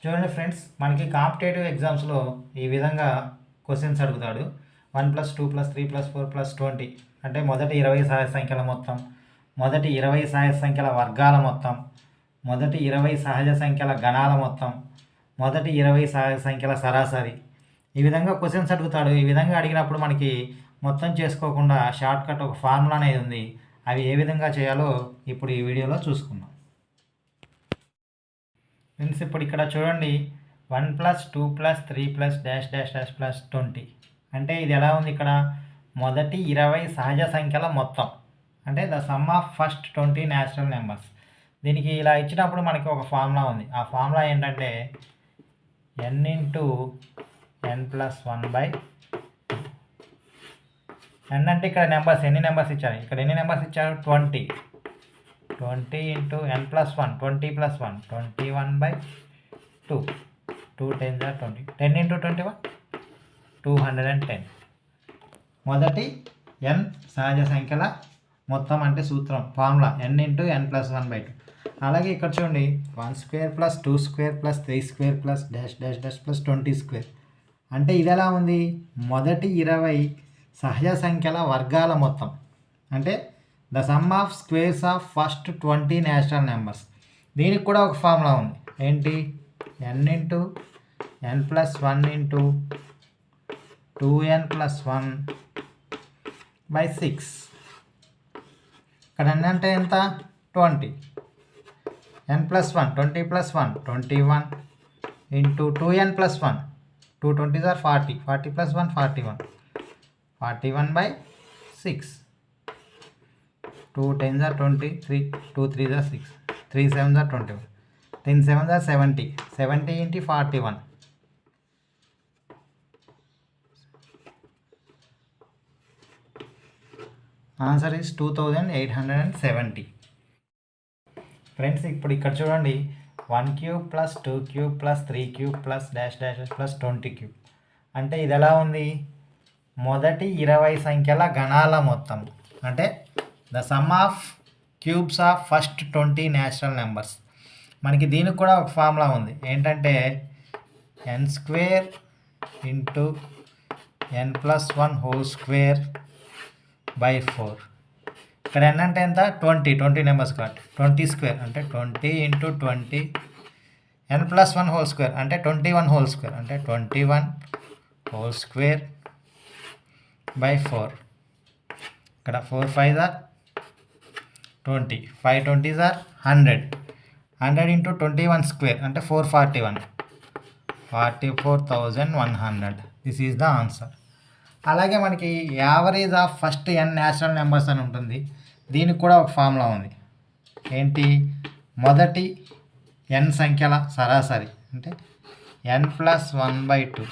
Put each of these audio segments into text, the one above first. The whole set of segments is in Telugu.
చూడండి ఫ్రెండ్స్, మనకి కాంపిటేటివ్ ఎగ్జామ్స్లో ఈ విధంగా క్వశ్చన్స్ అడుగుతాడు. 1 + 2 + 3 + 4 + 20 అంటే మొదటి 20 సహజ సంఖ్యల మొత్తం, మొదటి 20 సహజ సంఖ్యల వర్గాల మొత్తం, మొదటి 20 సహజ సంఖ్యల గణాల మొత్తం, మొదటి 20 సహజ సంఖ్యల సరాసరి. ఈ విధంగా క్వశ్చన్స్ అడుగుతాడు. ఈ విధంగా అడిగినప్పుడు మనకి మొత్తం చేసుకోకుండా షార్ట్ కట్ ఒక ఫార్ములా అనేది ఉంది. అవి ఏ విధంగా చేయాలో ఇప్పుడు ఈ వీడియోలో చూసుకుందాం. ఫ్రెండ్స్, ఇప్పుడు ఇక్కడ చూడండి, 1 + 2 + 3 + డాష్ డాష్ డాష్ ప్లస్ 20 అంటే ఇది ఎలా ఉంది? ఇక్కడ మొదటి 20 సహజ సంఖ్యల మొత్తం అంటే the sum of first 20 natural numbers. దీనికి ఇలా ఇచ్చినప్పుడు మనకి ఒక ఫార్ములా ఉంది. ఆ ఫార్ములా ఏంటంటే n × n+1/2. n అంటే ఇక్కడ నెంబర్స్, ఎన్ని నెంబర్స్ ఇచ్చారు? ఇక్కడ ఎన్ని నెంబర్స్ ఇచ్చారు? 20. 20 × n+1, 20 + 1, 21/2. 2 10s are 20. 10 × 21, 210. మొదటి n సహజ సంఖ్యల మొత్తం అంటే సూత్రం ఫార్ములా n × n+1/2. అలాగే ఇక్కడ చూడండి, 1² + 2² + 3² + డాష్ డాష్ డాష్ ప్లస్ 20² అంటే ఇది ఎలా ఉంది? మొదటి 20 సహజ సంఖ్యల వర్గాల మొత్తం అంటే the sum of squares of first 20 natural numbers. దీనికి కూడా ఒక ఫార్ములా ఉంది. ఏంటి? n × n+1 × 2n+1/6. ఇక్కడ n అంటే ఎంత? 20. n+1, 20 + 1, 21 × 2n+1, 2 20s are 40, 40 + 1, 41, 41/6. 2 10s are 20, 2 3s are 6, 3 7s are 21, 10 7s are 70, 70 × 41. Answer is 2870. Friends, ఇప్పుడు ఇక్కడ చూడండి, 1³ + 2³ + 3³ + డాష్ డాష్ ప్లస్ 20³ అంటే ఇది ఎలా ఉంది? మొదటి 20 సంఖ్యల గణాల మొత్తం అంటే the sum of cubes of first 20 natural numbers. మనకి దీనికి కూడా ఒక ఫార్ములా ఉంది. ఏంటంటే n² × n+1² ఇక్కడ n అంటే ఎంత? 20 నెంబర్స్ కాబట్టి 20² అంటే 20 × 20, n+1² అంటే 21² అంటే 21²/4. ఇక్కడ 4 5s are 20, 5 20s are 100, 100 × 21² అంటే 441, 44,100. This is the answer. అలాగే మనకి average of first n natural numbers అని ఉంటుంది. దీనికి కూడా ఒక ఫార్ములా ఉంది. ఏంటి? మొదటి n సంఖ్యల సరాసరి అంటే n+1/2.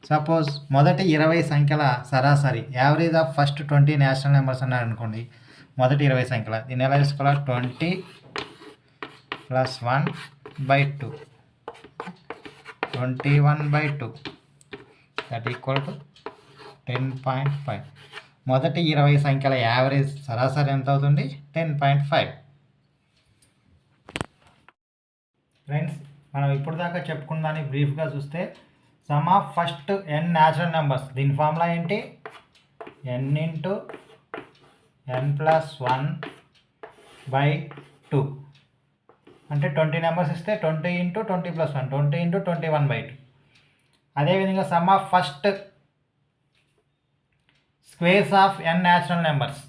సపోజ్ మొదటి 20 సంఖ్యల సరాసరి average of first 20 natural numbers అన్నారు అనుకోండి. మొదటి 20 సంఖ్యల దీన్ని ఎలా తీసుకోవాలి? 20 + 1/2, 21/2 దట్ ఈక్వల్ టు 10.5. మొదటి 20 సంఖ్యల యావరేజ్ సరాసరి ఎంత అవుతుంది? 10.5. ఫ్రెండ్స్, మనం ఇప్పుడు దాకా చెప్పుకున్న దాన్ని బ్రీఫ్గా చూస్తే, some of first n natural numbers దీని ఫార్ములా ఏంటి? n × n+1/2 అంటే 20 నెంబర్స్ ఇస్తే 20 × 20 + 1, 20 × 21/2. అదేవిధంగా some of first squares of n natural numbers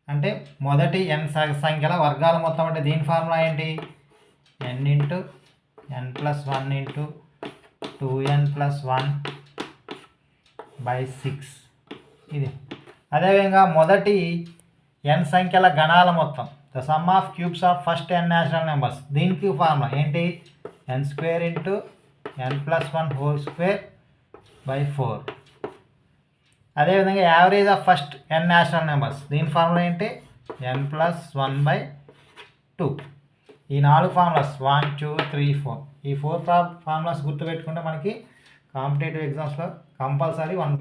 అంటే మొదటి n సంఖ్యల వర్గాల మొత్తం అంటే దీని ఫార్ములా ఏంటి? n × n+1 × 2n+1/6 ఇది. అదేవిధంగా మొదటి n సంఖ్యల గణాల మొత్తం the sum of cubes of first n natural numbers. దీనికి ఫార్ములా ఏంటి? n² × n+1²/4. అదేవిధంగా average of first n natural numbers దీని ఫార్ములా ఏంటి? n+1/2. ఈ 4 ఫార్ములాస్ 1 2 3 4 ఈ 4 ఫార్ములాస్ గుర్తుపెట్టుకుంటే మనకి కాంపిటేటివ్ ఎగ్జామ్స్లో కంపల్సరీ 1